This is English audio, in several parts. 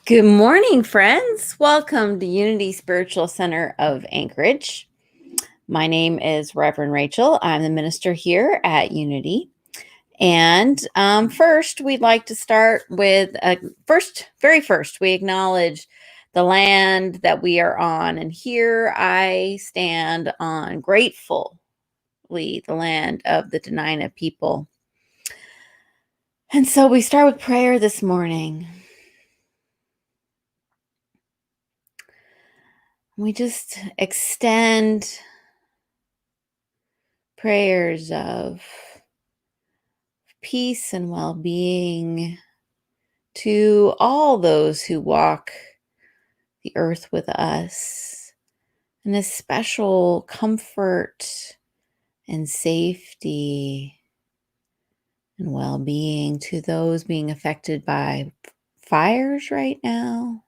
Good morning, friends. Welcome to Unity Spiritual Center of Anchorage. My name is Reverend Rachel. I'm the minister here at Unity. And first, we'd like to start with very first, we acknowledge the land that we are on. And here I stand on gratefully the land of the Dena'ina people. And so we start with prayer this morning. We just extend prayers of peace and well-being to all those who walk the earth with us, and a special comfort and safety and well-being to those being affected by fires right now,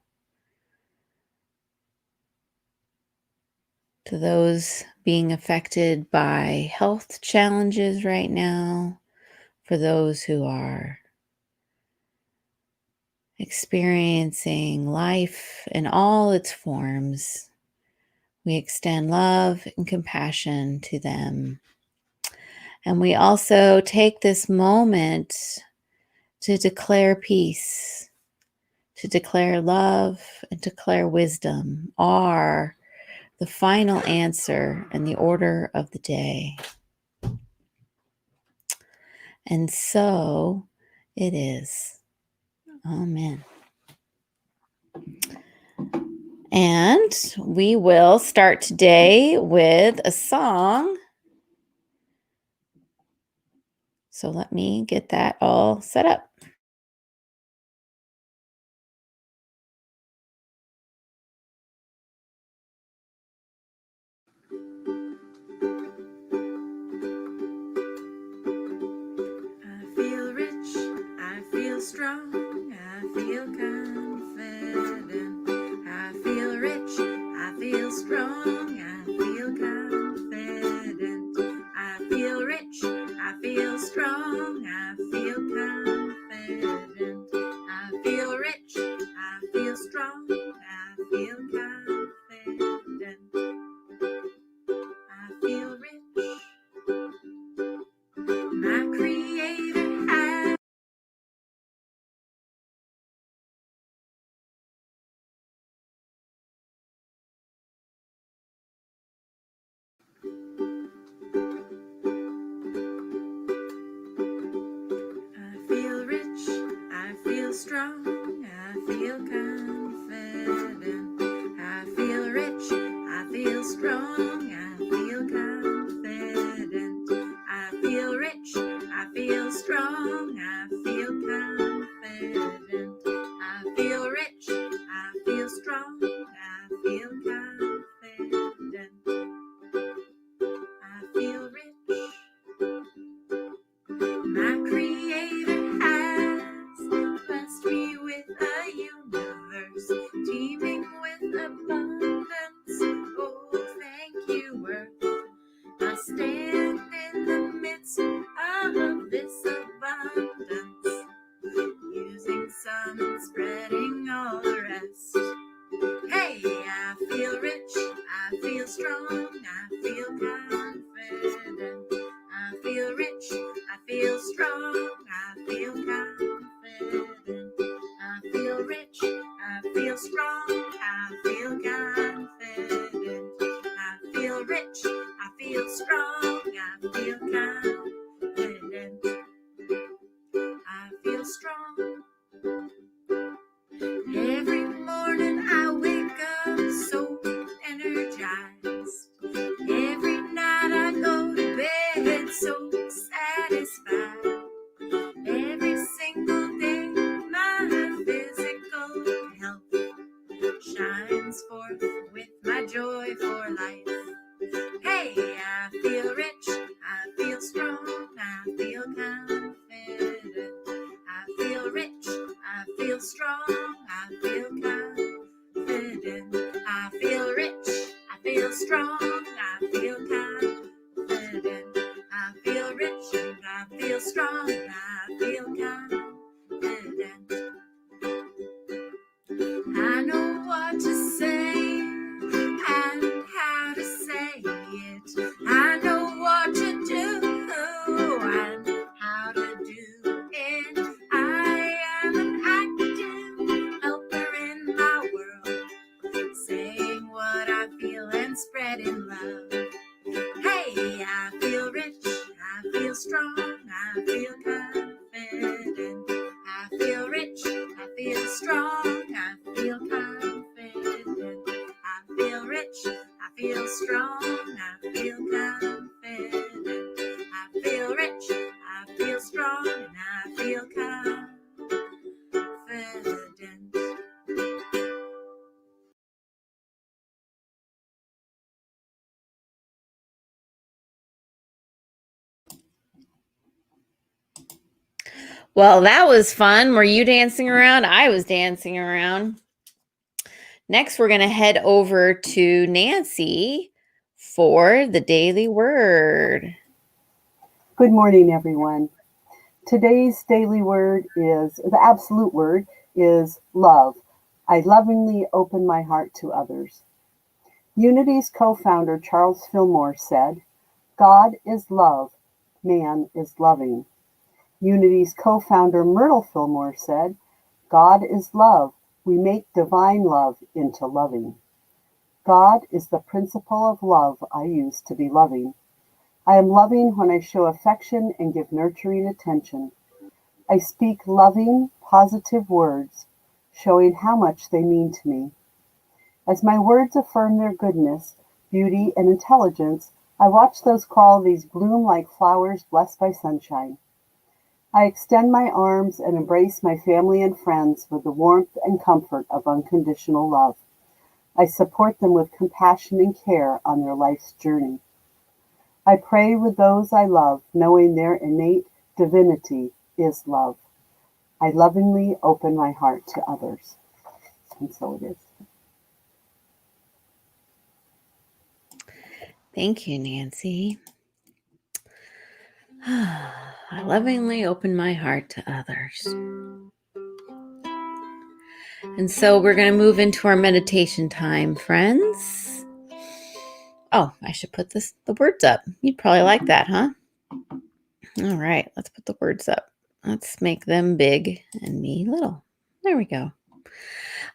to those being affected by health challenges right now, for those who are experiencing life in all its forms. We extend love and compassion to them. And we also take this moment to declare peace, to declare love, and declare wisdom are the final answer in the order of the day. And so it is. Amen. And we will start today with a song. So let me get that all set up. I feel rich, I feel strong, I feel confident. I feel rich, I feel strong, I feel confident. I feel rich, I feel strong, I feel confident. I feel rich, I feel strong, I feel confident. I feel rich. My Creator has I feel rich, I feel strong, I feel confident. I feel rich, I feel strong, I feel confident. I feel rich, I feel strong, I feel confident. I feel rich, I feel strong, I feel confident. I feel rich. My Creator has blessed me with a universe teeming with abundance. Oh, thank you, Earth. I stand in the midst of this abundance, using some and spreading all the rest. Hey, I feel rich, I feel strong, I feel confident. I feel rich, I feel strong, I feel confident. I feel rich, I feel strong, I feel confident. I feel rich, I feel strong, I feel confident. I feel strong. Every morning I wake up so energized. Every night I go to bed so satisfied. Every single day my physical health shines forth with my joy for life. Hey, I feel rich, I feel strong, I feel confident. I feel rich, I feel strong, I feel confident. I feel rich, I feel strong, I feel confident. I feel rich and I feel strong, I feel confident. to say and how to say it. I know what to do and how to do it. I am an active helper in my world, saying what I feel and spreading love. Hey, I feel rich, I feel strong, I feel confident. I feel rich, I feel strong, I feel confident. I feel rich, I feel strong, I feel confident. I feel rich, I feel strong, and I feel confident. Well, that was fun. Were you dancing around? I was dancing around. Next, we're going to head over to Nancy for the daily word. Good morning, everyone. Today's daily word is, the absolute word is love. I lovingly open my heart to others. Unity's co-founder Charles Fillmore said, God is love, man is loving. Unity's co-founder Myrtle Fillmore said, God is love, we make divine love into loving. God is the principle of love I use to be loving. I am loving when I show affection and give nurturing attention. I speak loving, positive words, showing how much they mean to me. As my words affirm their goodness, beauty, and intelligence, I watch those qualities bloom like flowers blessed by sunshine. I extend my arms and embrace my family and friends with the warmth and comfort of unconditional love. I support them with compassion and care on their life's journey. I pray with those I love, knowing their innate divinity is love. I lovingly open my heart to others. And so it is. Thank you, Nancy. I lovingly open my heart to others. And so we're going to move into our meditation time, friends. Oh, I should put the words up. You'd probably like that, huh? All right, let's put the words up. Let's make them big and me little. There we go.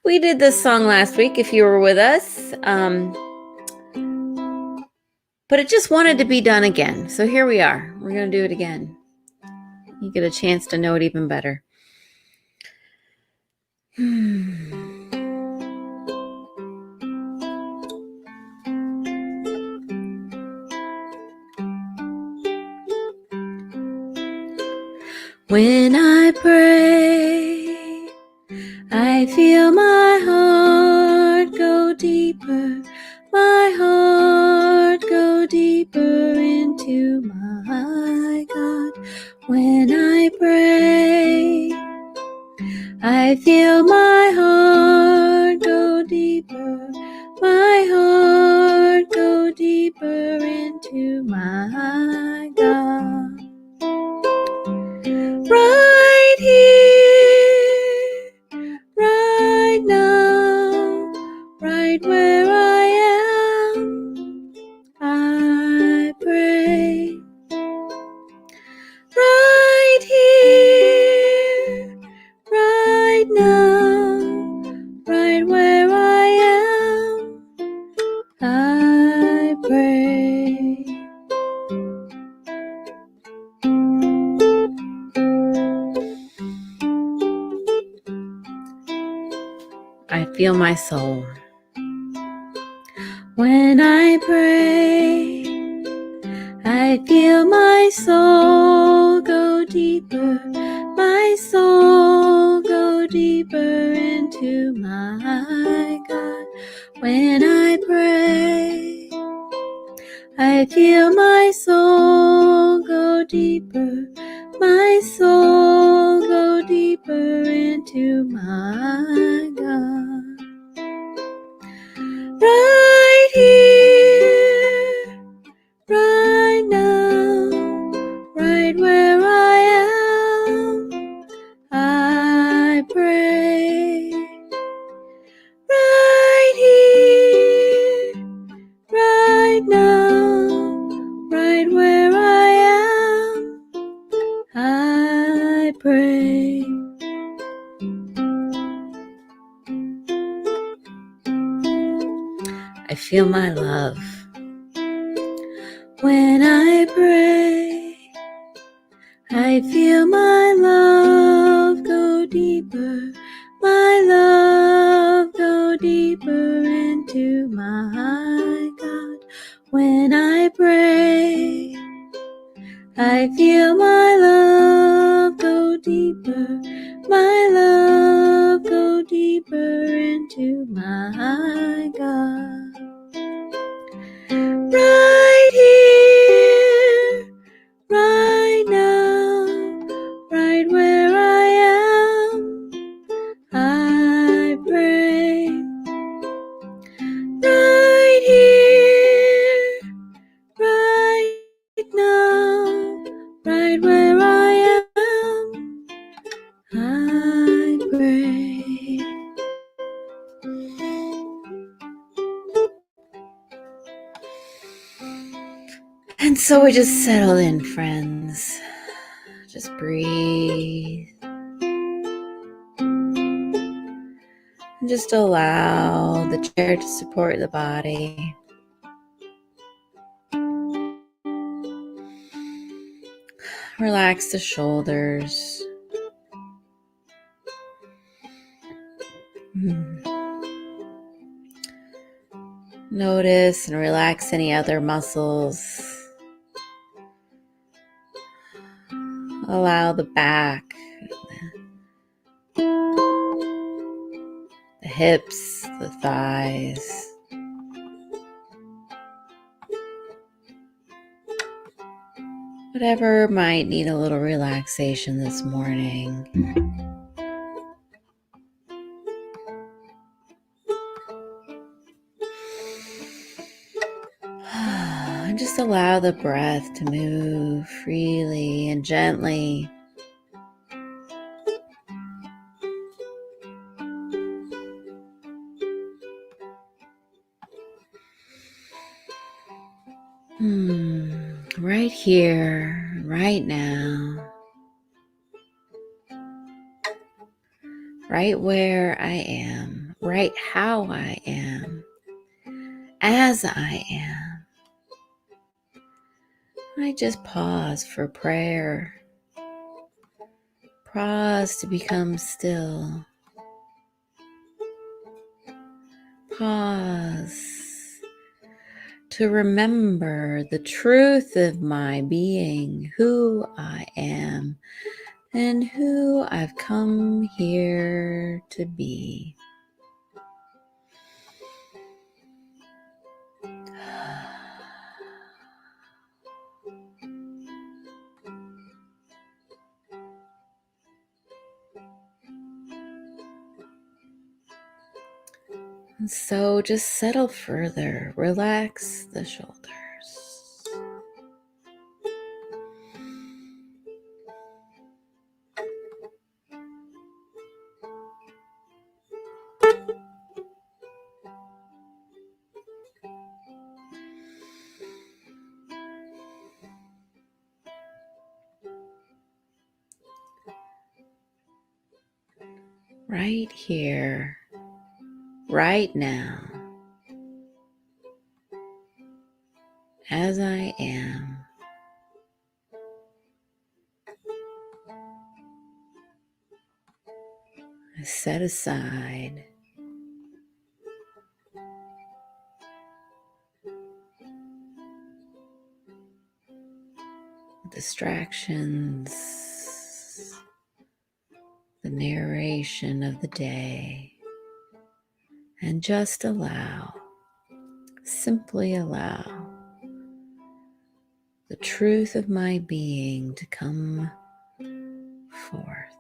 We did this song last week if you were with us. But it just wanted to be done again. So here we are. We're going to do it again. You get a chance to know it even better. When I pray, I feel my heart go deeper. My heart go deeper into my God. When I pray, I feel my heart go deeper. My heart go deeper into my God. Right here, right now, right where I am, I pray. Right here, right now, right where I am, I pray. I feel my soul. When I pray, I feel my soul go deeper. My soul go deeper into my God. When I pray, I feel my soul go deeper. My soul go deeper into my God. Right here, right now, right where I am, I pray. Right I feel my love. When I pray, I feel my love go deeper. My love go deeper into my God. When I pray, I feel my love go deeper. My love go deeper into my God. Right here, right now, right where I am, I pray. Right here, right now, right where I am, I pray. And so we just settle in, friends. Just breathe. And just allow the chair to support the body. Relax the shoulders. Notice and relax any other muscles. Allow the back, the hips, the thighs. Whatever might need a little relaxation this morning. And just allow the breath to move freely and gently. Right here, right now, right where I am, right how I am, as I am. I just pause for prayer. Pause to become still. Pause to remember the truth of my being, who I am, and who I've come here to be. And so just settle further, relax the shoulders. Right here, right now, as I am. I set aside distractions, the narration of the day, and just allow, simply allow the truth of my being to come forth.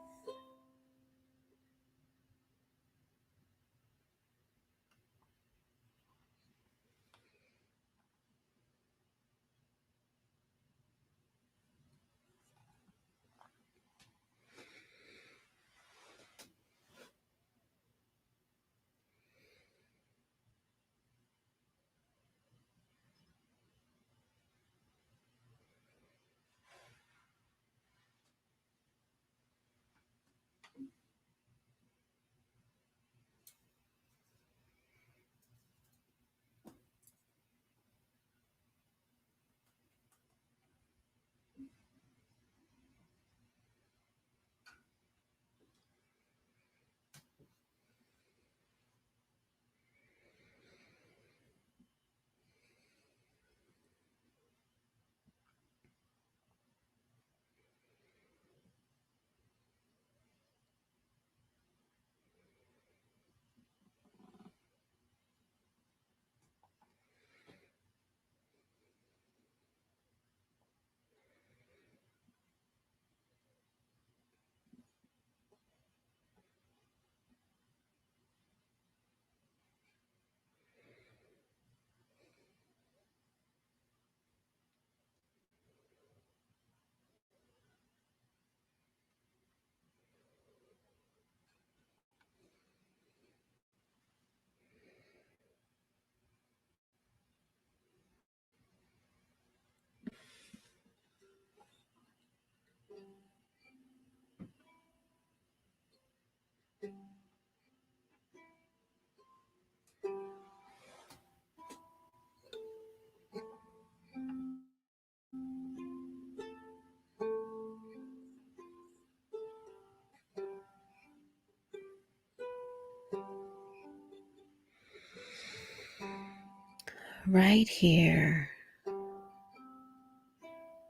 Right here,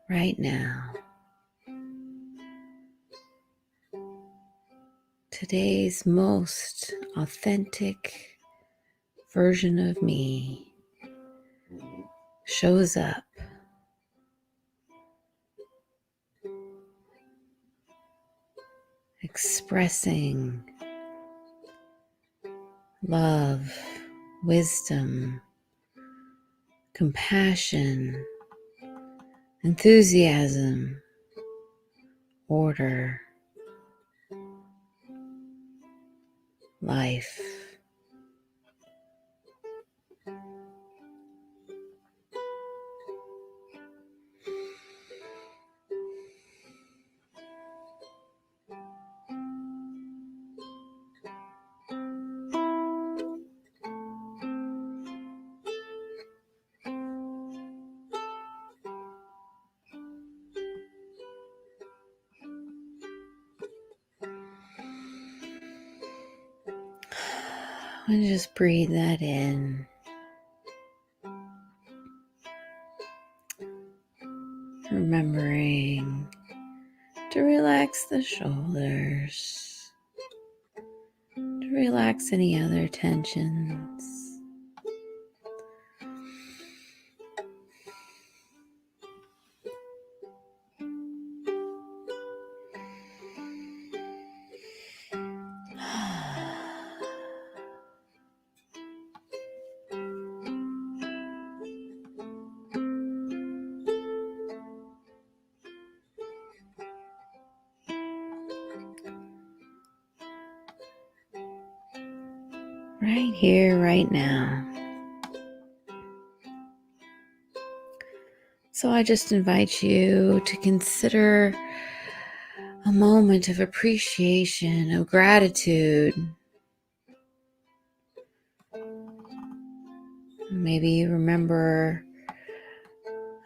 right now. Today's most authentic version of me shows up. Expressing love, wisdom, compassion, enthusiasm, order, life. And just breathe that in. Remembering to relax the shoulders, to relax any other tensions. Right here, right now. So I just invite you to consider a moment of appreciation, of gratitude. Maybe you remember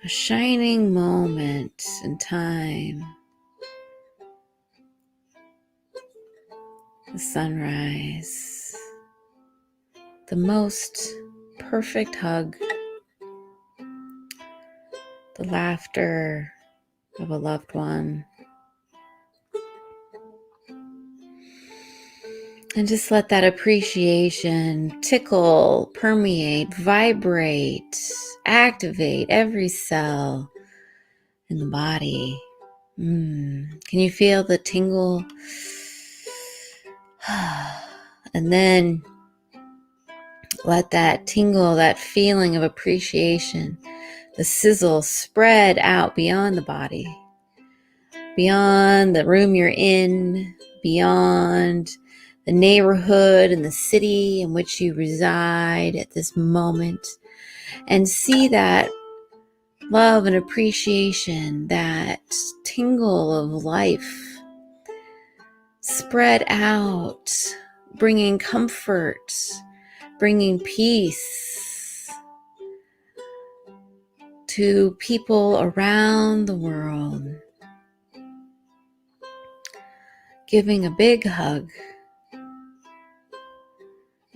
a shining moment in time, the sunrise, the most perfect hug, the laughter of a loved one. And just let that appreciation tickle, permeate, vibrate, activate every cell in the body. Can you feel the tingle? And then let that tingle, that feeling of appreciation, the sizzle spread out beyond the body, beyond the room you're in, beyond the neighborhood and the city in which you reside at this moment, and see that love and appreciation, that tingle of life spread out, bringing comfort, bringing peace to people around the world. Giving a big hug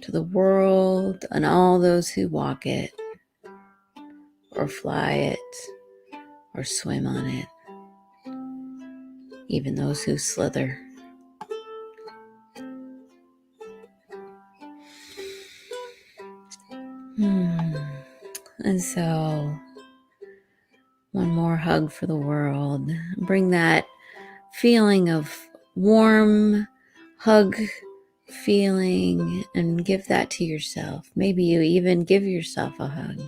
to the world and all those who walk it, or fly it, or swim on it, even those who slither. And so, one more hug for the world. Bring that feeling of warm hug feeling and give that to yourself. Maybe you even give yourself a hug.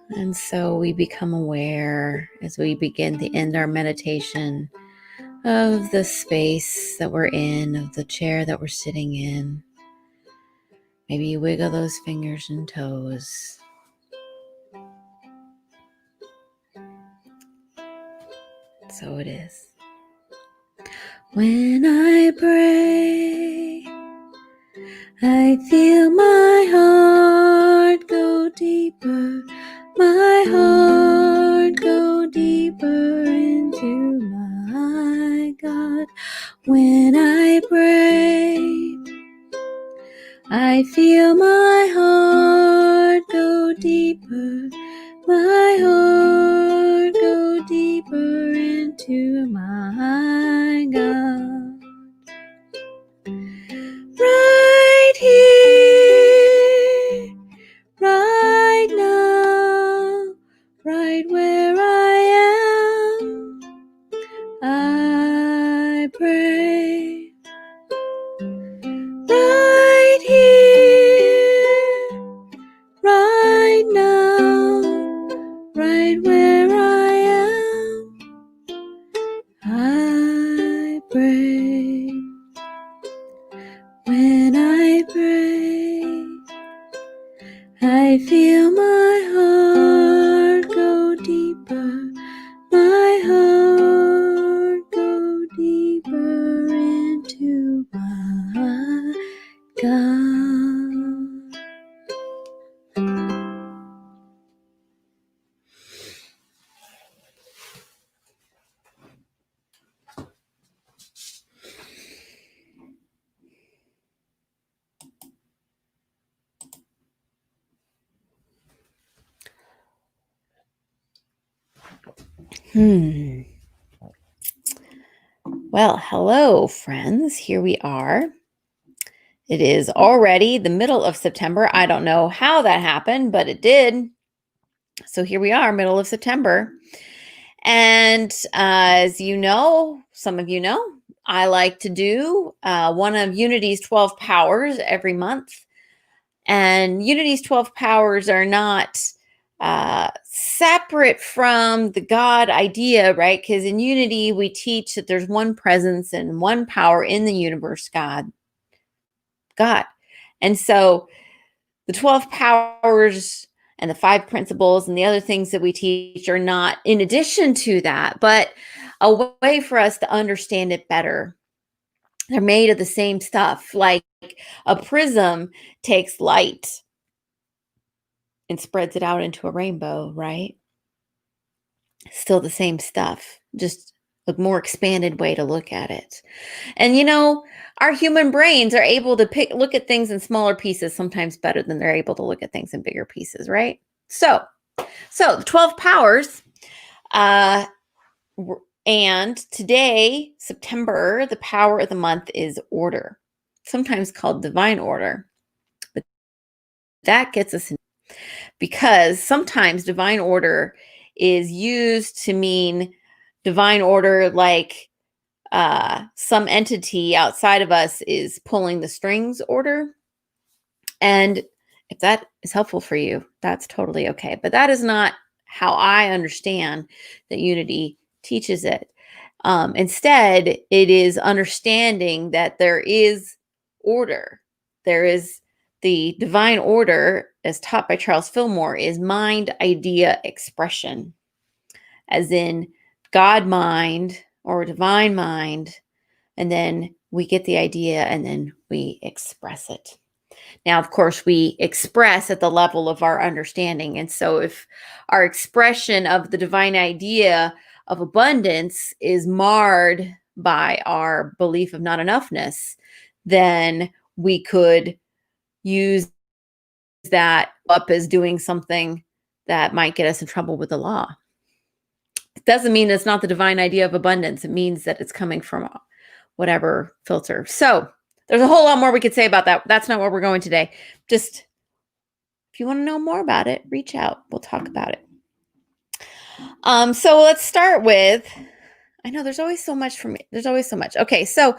And so we become aware as we begin to end our meditation of the space that we're in, of the chair that we're sitting in. Maybe you wiggle those fingers and toes. So it is. When I pray, I feel my heart go deeper, my heart go deeper into my When I pray, I feel my heart go deeper, my heart go deeper into my God. Right here, right now, right where I am, I pray. Right here, right now, right where I am, I pray. When I pray, I feel my heart go deeper, my heart go deeper into my God. Well, hello, friends. Here we are. It is already the middle of September. I don't know how that happened, but it did. So here we are, middle of September. And as you know, some of you know, I like to do one of Unity's 12 powers every month. And Unity's 12 powers are not separate from the God idea, right? Because in Unity, we teach that there's one presence and one power in the universe, God. And so the 12 powers and the 5 principles and the other things that we teach are not in addition to that, but a way for us to understand it better. They're made of the same stuff. Like a prism takes light and spreads it out into a rainbow, right? Still the same stuff, just a more expanded way to look at it. And you know, our human brains are able to look at things in smaller pieces sometimes better than they're able to look at things in bigger pieces, right? So the 12 powers, and today, September, the power of the month is order, sometimes called divine order. But that gets us in, because sometimes divine order is used to mean divine order like some entity outside of us is pulling the strings order. And if that is helpful for you, that's totally okay. But that is not how I understand that Unity teaches it. Instead, it is understanding that there is order. There is the divine order, as taught by Charles Fillmore, is mind, idea, expression, as in God mind or divine mind. And then we get the idea and then we express it. Now, of course, we express at the level of our understanding. And so if our expression of the divine idea of abundance is marred by our belief of not enoughness, then we could use that up as doing something that might get us in trouble with the law. It doesn't mean it's not the divine idea of abundance. It means that it's coming from whatever filter. So there's a whole lot more we could say about that. That's not where we're going today. Just if you want to know more about it, reach out. We'll talk about it. So let's start with, I know there's always so much for me. There's always so much. Okay, so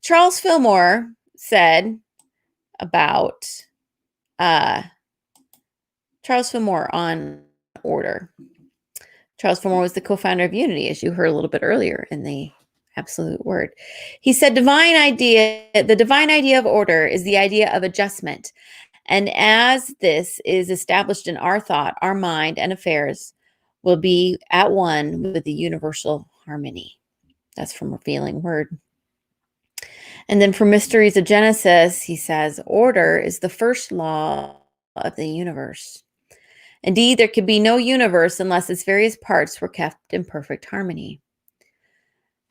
Charles Fillmore said about Charles Fillmore on order. Charles Fillmore was the co-founder of Unity, as you heard a little bit earlier in the absolute word. He said, the divine idea of order is the idea of adjustment. And as this is established in our thought, our mind and affairs will be at one with the universal harmony. That's from Revealing Word. And then from Mysteries of Genesis, he says, order is the first law of the universe. Indeed, there could be no universe unless its various parts were kept in perfect harmony.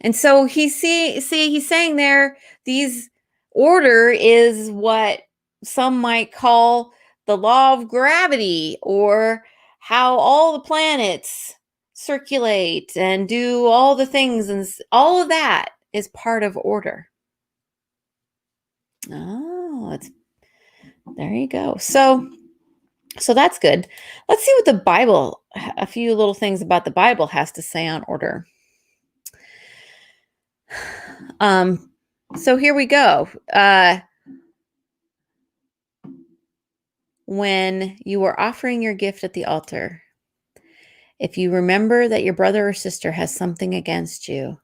And so he's saying there, these order is what some might call the law of gravity, or how all the planets circulate and do all the things, and all of that is part of order. Oh, there you go. So that's good. Let's see what the Bible, a few little things about the Bible has to say on order. So here we go. When you are offering your gift at the altar, if you remember that your brother or sister has something against you,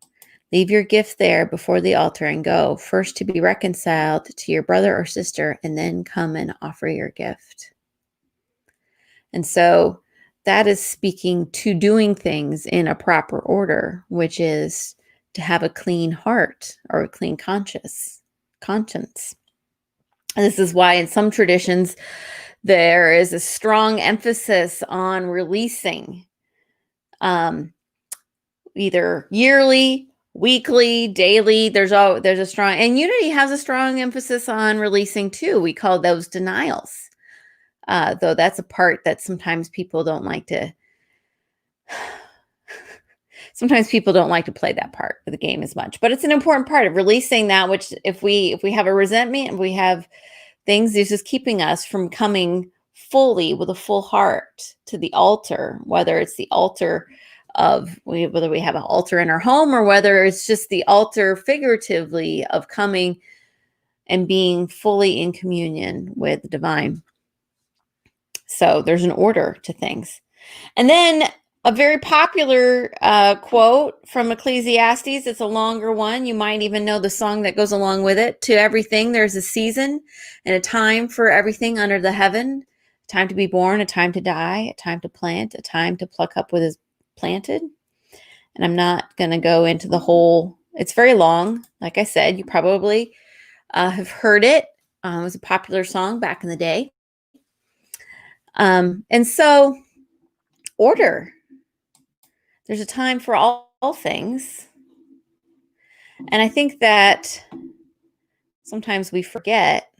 leave your gift there before the altar and go first to be reconciled to your brother or sister, and then come and offer your gift. And so that is speaking to doing things in a proper order, which is to have a clean heart or a clean conscience. And this is why in some traditions there is a strong emphasis on releasing, either yearly, weekly, daily. There's a strong, and Unity has a strong emphasis on releasing too. We call those denials, though that's a part that sometimes people don't like to. Sometimes people don't like to play that part of the game as much, but it's an important part of releasing that. Which, if we have a resentment, if we have things, this is keeping us from coming fully with a full heart to the altar, whether it's the altar of whether we have an altar in our home, or whether it's just the altar figuratively of coming and being fully in communion with the divine. So there's an order to things. And then a very popular quote from Ecclesiastes. It's a longer one. You might even know the song that goes along with it. To everything, there's a season and a time for everything under the heaven. A time to be born, a time to die, a time to plant, a time to pluck up what is planted. And I'm not going to go into the whole, it's very long. Like I said, you probably have heard it. It was a popular song back in the day. And so order. There's a time for all things. And I think that sometimes we forget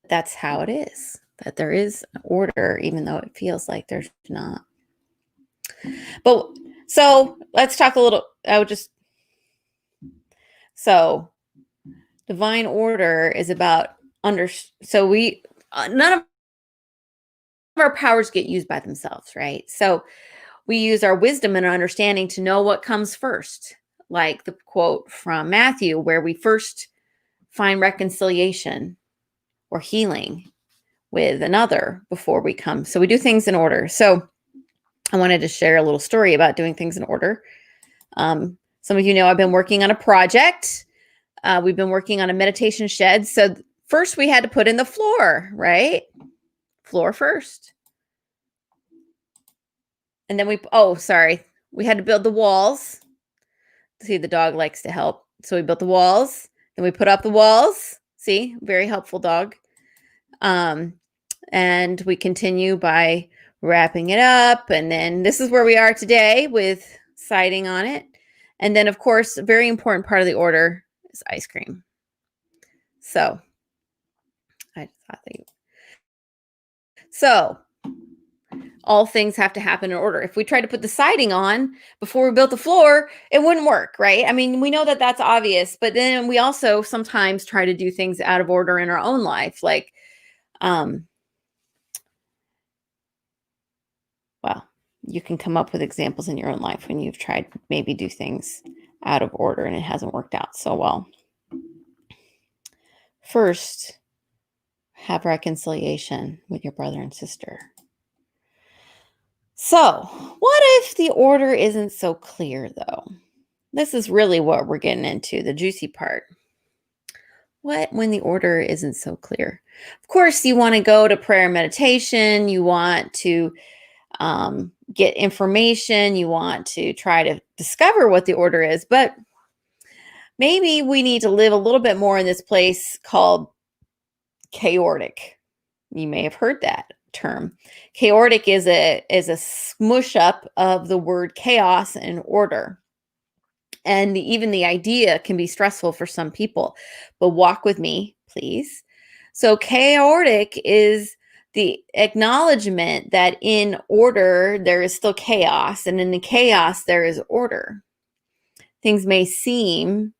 that's how it is, that there is an order, even though it feels like there's not. But so let's talk a little, so divine order is about none of our powers get used by themselves, right? So we use our wisdom and our understanding to know what comes first, like the quote from Matthew, where we first find reconciliation or healing with another before we come. So we do things in order. So I wanted to share a little story about doing things in order. Some of you know I've been working on a project. We've been working on a meditation shed. So first we had to put in the floor, right? Floor first. And then we had to build the walls. See, the dog likes to help. So we built the walls. Then we put up the walls. See, very helpful dog. And we continue by wrapping it up. And then this is where we are today with siding on it. And then, of course, a very important part of the order is ice cream. So I thought so all things have to happen in order. If we tried to put the siding on before we built the floor, it wouldn't work, right? I mean, we know that that's obvious, but then we also sometimes try to do things out of order in our own life. Like, well, you can come up with examples in your own life when you've tried to maybe do things out of order and it hasn't worked out so well. First, have reconciliation with your brother and sister. So, what if the order isn't so clear, though? This is really what we're getting into, the juicy part. What when the order isn't so clear? Of course, you want to go to prayer and meditation. You want to get information. You want to try to discover what the order is. But maybe we need to live a little bit more in this place called chaotic. You may have heard that term. Chaotic is a smush up of the word chaos and order. And even the idea can be stressful for some people. But walk with me, please. So chaotic is the acknowledgement that in order, there is still chaos. And in the chaos, there is order. Things may seem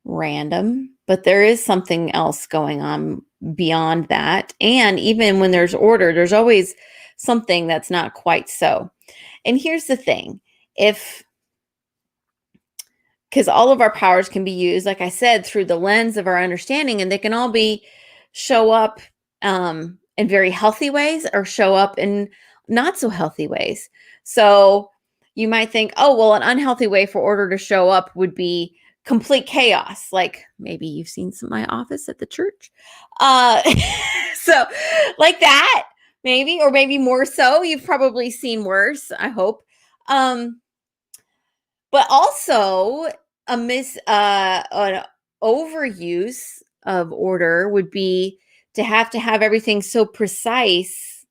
random, but there is something else going on beyond that. And even when there's order, there's always something that's not quite so. And here's the thing, because all of our powers can be used, like I said, through the lens of our understanding, and they can all show up in very healthy ways or show up in not so healthy ways. So you might think, oh, well, an unhealthy way for order to show up would be complete chaos. Like maybe you've seen my office at the church. So like that, maybe, or maybe more so. You've probably seen worse, I hope. But also an overuse of order would be to have everything so precise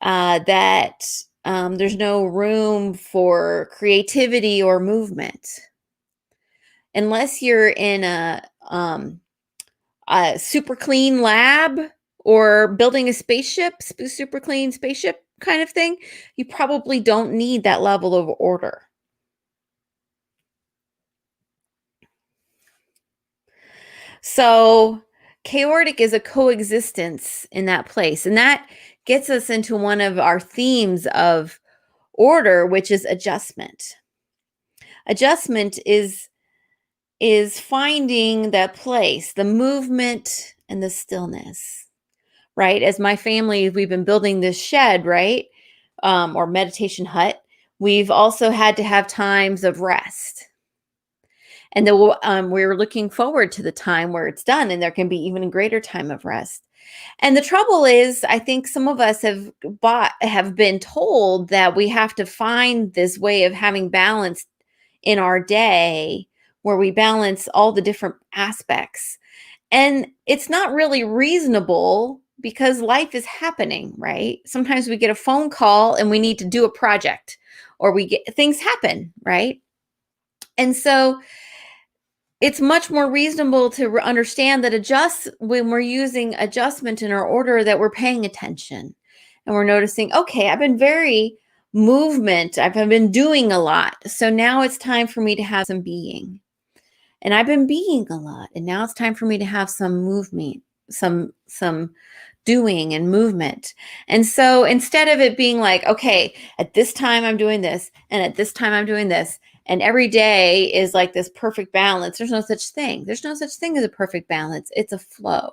that there's no room for creativity or movement. Unless you're in a super clean lab or building a spaceship, super clean spaceship kind of thing, you probably don't need that level of order. So chaotic is a coexistence in that place. And that gets us into one of our themes of order, which is adjustment. Adjustment is finding that place, the movement and the stillness, right? As my family, we've been building this shed, right? Or meditation hut. We've also had to have times of rest. And then we're looking forward to the time where it's done, and there can be even a greater time of rest. And the trouble is, I think some of us have been told that we have to find this way of having balance in our day where we balance all the different aspects. And it's not really reasonable because life is happening, right? Sometimes we get a phone call and we need to do a project, or things happen, right? And so it's much more reasonable to understand that when we're using adjustment in our order, that we're paying attention and we're noticing, okay, I've been very movement. I've been doing a lot. So now it's time for me to have some being. And I've been being a lot. And now it's time for me to have some movement, some doing and movement. And so instead of it being like, okay, at this time I'm doing this, and at this time I'm doing this, and every day is like this perfect balance, there's no such thing. There's no such thing as a perfect balance. It's a flow.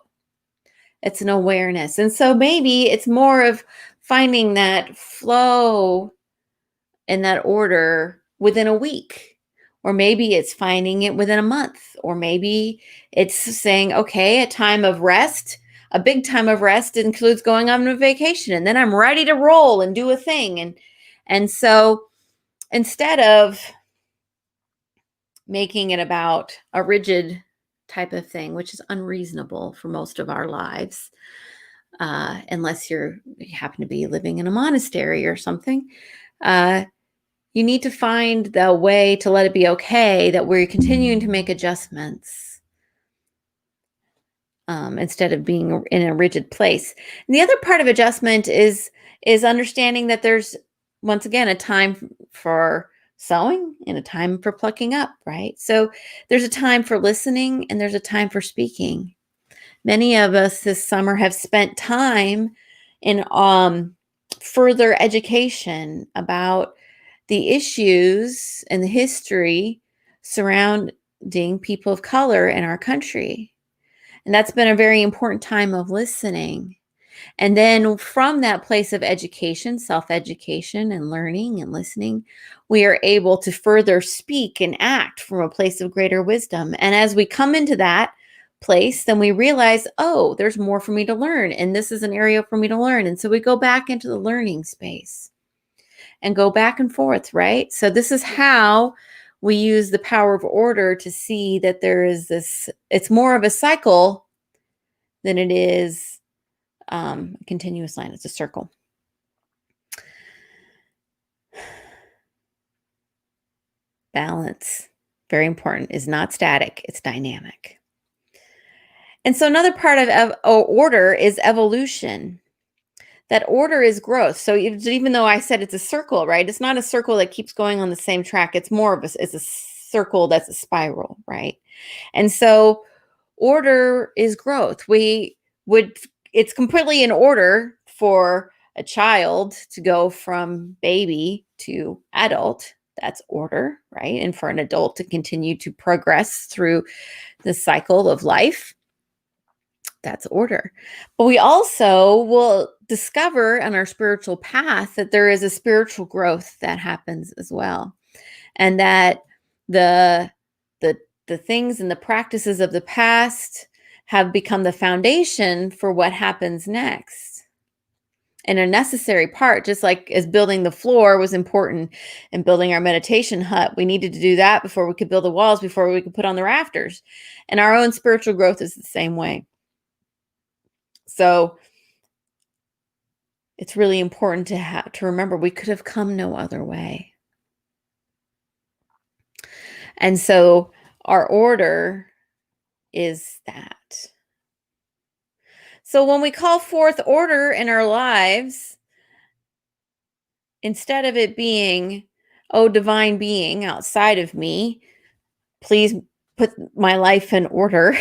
It's an awareness. And so maybe it's more of finding that flow and that order within a week. Or maybe it's finding it within a month. Or maybe it's saying, okay, a time of rest. A big time of rest includes going on a vacation, and then I'm ready to roll and do a thing. And so instead of making it about a rigid type of thing, which is unreasonable for most of our lives, unless you happen to be living in a monastery or something, you need to find the way to let it be okay that we're continuing to make adjustments instead of being in a rigid place. And the other part of adjustment is understanding that there's, once again, a time for sowing and a time for plucking up, right? So there's a time for listening and there's a time for speaking. Many of us this summer have spent time in further education about the issues and the history surrounding people of color in our country. And that's been a very important time of listening. And then from that place of education, self-education and learning and listening, we are able to further speak and act from a place of greater wisdom. And as we come into that place, then we realize, oh, there's more for me to learn. And this is an area for me to learn. And so we go back into the learning space and go back and forth, right? So this is how we use the power of order to see that there is this, it's more of a cycle than it is a continuous line. It's a circle. balance, very important, is not static, it's dynamic. And so another part of order is evolution. That order is growth. So even though I said it's a circle, right? It's not a circle that keeps going on the same track. It's more of it's a circle that's a spiral, right? And so order is growth. It's completely in order for a child to go from baby to adult. That's order, right? And for an adult to continue to progress through the cycle of life. That's order. But we also will discover on our spiritual path that there is a spiritual growth that happens as well. And that the things and the practices of the past have become the foundation for what happens next. And a necessary part, just like as building the floor was important in building our meditation hut, we needed to do that before we could build the walls, before we could put on the rafters. And our own spiritual growth is the same way. So it's really important to remember we could have come no other way. And so our order is that. So when we call forth order in our lives, instead of it being, oh, divine being outside of me, please put my life in order.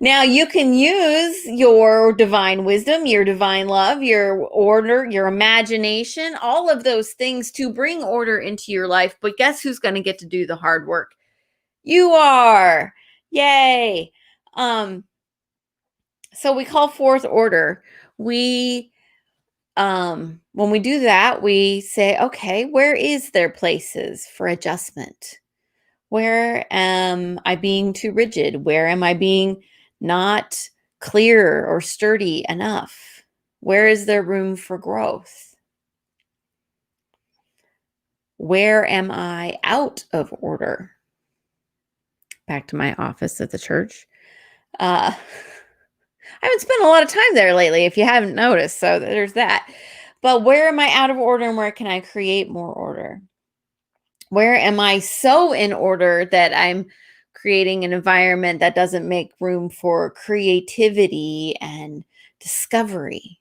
Now you can use your divine wisdom, your divine love, your order, your imagination, all of those things to bring order into your life. But guess who's going to get to do the hard work? You are. Yay. So we call forth order. When we do that, we say, okay, where is there places for adjustment? Where am I being too rigid? Where am I being not clear or sturdy enough? Where is there room for growth? Where am I out of order? Back to my office at the church. I haven't spent a lot of time there lately, if you haven't noticed. So there's that. But where am I out of order and where can I create more order? Where am I so in order that I'm creating an environment that doesn't make room for creativity and discovery?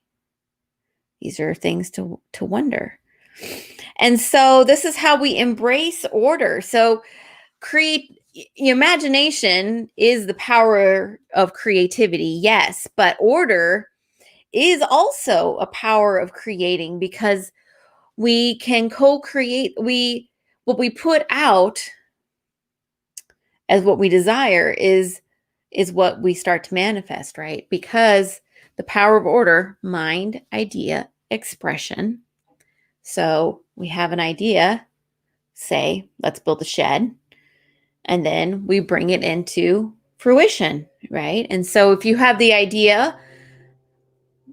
These are things to wonder. And so this is how we embrace order. So imagination is the power of creativity, yes, but order is also a power of creating, because we can co-create. What we put out as what we desire is what we start to manifest, right? Because the power of order, mind, idea, expression. So we have an idea, say, let's build a shed, and then we bring it into fruition, right? And so if you have the idea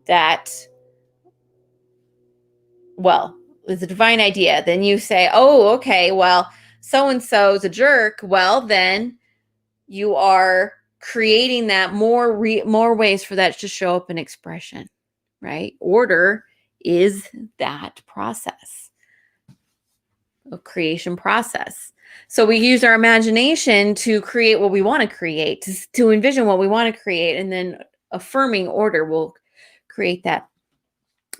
that, well, it's a divine idea, then you say, oh, okay, well, so-and-so is a jerk. Well, then you are creating that more ways for that to show up in expression, right? Order is that process, a creation process. So we use our imagination to create what we want to create, to envision what we want to create, and then affirming order will create that.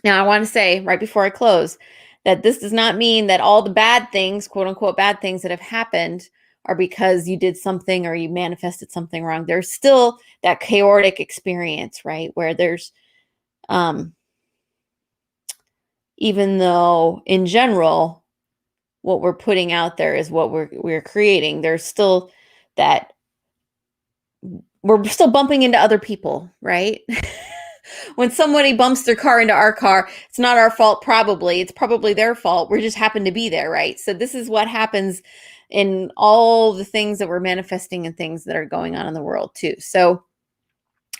Now, I want to say right before I close that this does not mean that all the bad things, quote unquote, bad things that have happened are because you did something or you manifested something wrong. There's still that chaotic experience, right? Where there's, even though in general, what we're putting out there is what we're creating, there's still that we're still bumping into other people, right? When somebody bumps their car into our car, it's not our fault, probably. It's probably their fault. We just happen to be there, right? So this is what happens in all the things that we're manifesting and things that are going on in the world too. So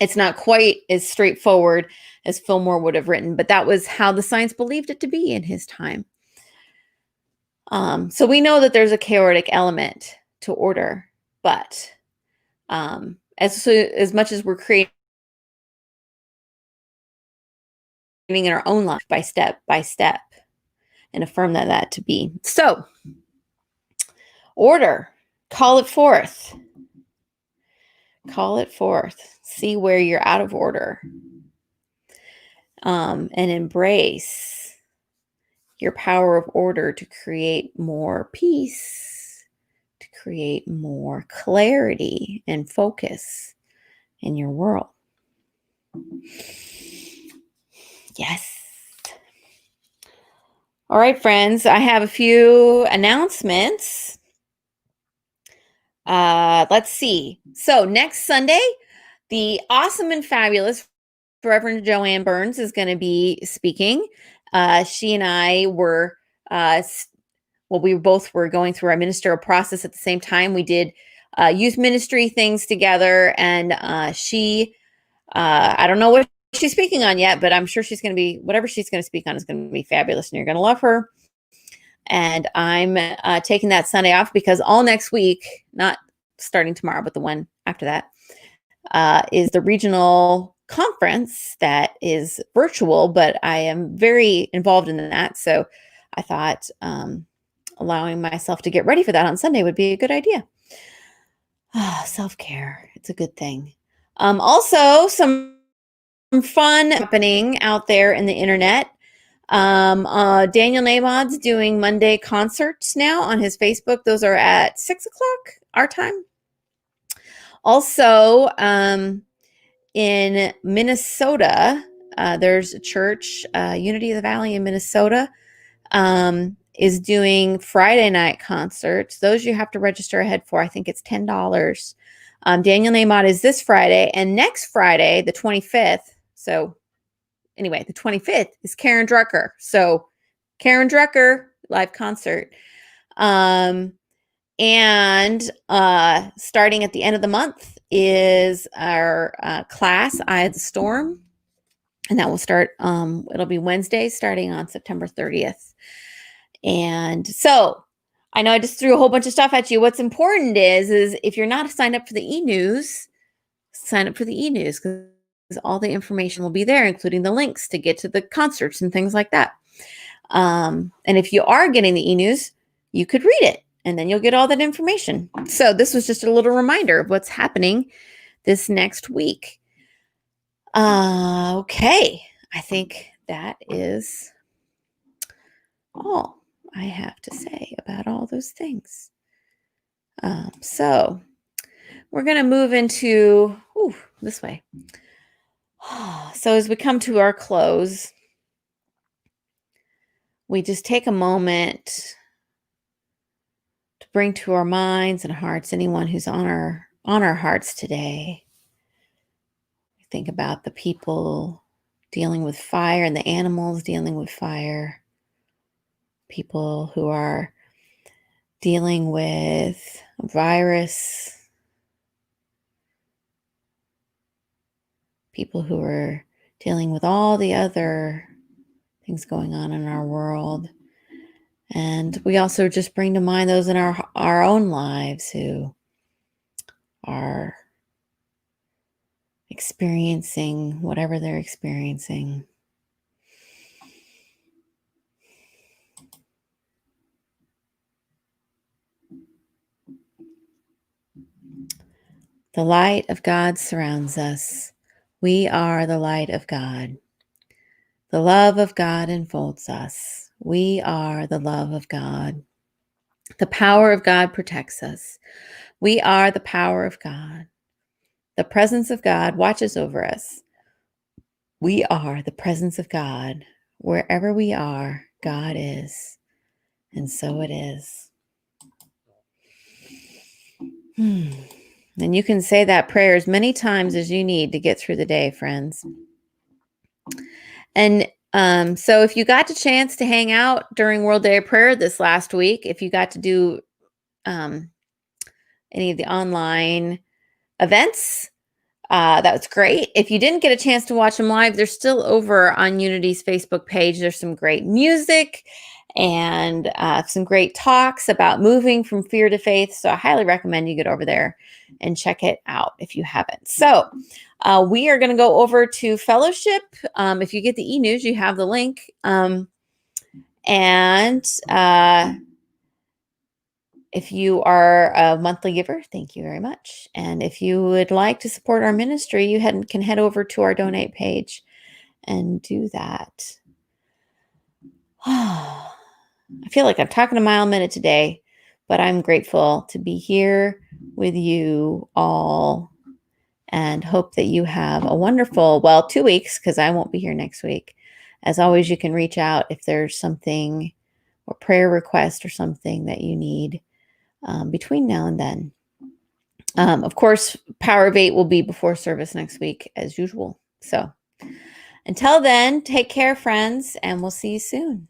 it's not quite as straightforward as Fillmore would have written, but that was how the science believed it to be in his time. So we know that there's a chaotic element to order, but as much as we're creating in our own life by step, and affirm that to be. So, order, call it forth. Call it forth. See where you're out of order. And embrace your power of order to create more peace, to create more clarity and focus in your world. Yes. All right, friends, I have a few announcements. Let's see. So next Sunday, the awesome and fabulous Reverend Joanne Burns is going to be speaking. She and I were, we both were going through our ministerial process at the same time. We did youth ministry things together, and I don't know what she's speaking on yet, but I'm sure she's going to be, whatever she's going to speak on is going to be fabulous, and you're going to love her. And I'm taking that Sunday off because all next week, not starting tomorrow, but the one after that, is the regional conference that is virtual, but I am very involved in that. So I thought allowing myself to get ready for that on Sunday would be a good idea. Self-care, it's a good thing. Also, some fun happening out there in the internet. Daniel Nabod's doing Monday concerts now on his Facebook. Those are at 6 o'clock our time. Also, in Minnesota, there's a church, Unity of the Valley in Minnesota, is doing Friday night concerts. Those you have to register ahead for. I think it's $10. Daniel Nabod is this Friday, and next Friday, the 25th. So anyway, the 25th is Karen Drucker. So Karen Drucker live concert. And starting at the end of the month is our class, Eye of the Storm. And that will start, it'll be Wednesday starting on September 30th. And so I know I just threw a whole bunch of stuff at you. What's important is if you're not signed up for the e-news, sign up for the e-news because all the information will be there, including the links to get to the concerts and things like that. And if you are getting the e-news, you could read it and then you'll get all that information. So this was just a little reminder of what's happening this next week. Okay. I think that is all I have to say about all those things. So we're going to move into this way. So as we come to our close, we just take a moment to bring to our minds and hearts anyone who's on our hearts today. Think about the people dealing with fire and the animals dealing with fire. People who are dealing with a virus. People who are dealing with all the other things going on in our world. And we also just bring to mind those in our own lives who are experiencing whatever they're experiencing. The light of God surrounds us. We are the light of God. The love of God enfolds us. We are the love of God. The power of God protects us. We are the power of God. The presence of God watches over us. We are the presence of God. Wherever we are, God is. And so it is. And you can say that prayer as many times as you need to get through the day, friends. And so if you got the chance to hang out during World Day of Prayer this last week, if you got to do any of the online events, that was great. If you didn't get a chance to watch them live, they're still over on Unity's Facebook page. There's some great music and some great talks about moving from fear to faith. So I highly recommend you get over there and check it out if you haven't. So we are going to go over to fellowship. If you get the e-news, you have the link. And if you are a monthly giver, thank you very much. And if you would like to support our ministry, you can head over to our donate page and do that. I feel like I'm talking a mile a minute today, but I'm grateful to be here with you all and hope that you have a wonderful, 2 weeks, because I won't be here next week. As always, you can reach out if there's something or prayer request or something that you need between now and then. Of course, Power of 8 will be before service next week as usual. So until then, take care, friends, and we'll see you soon.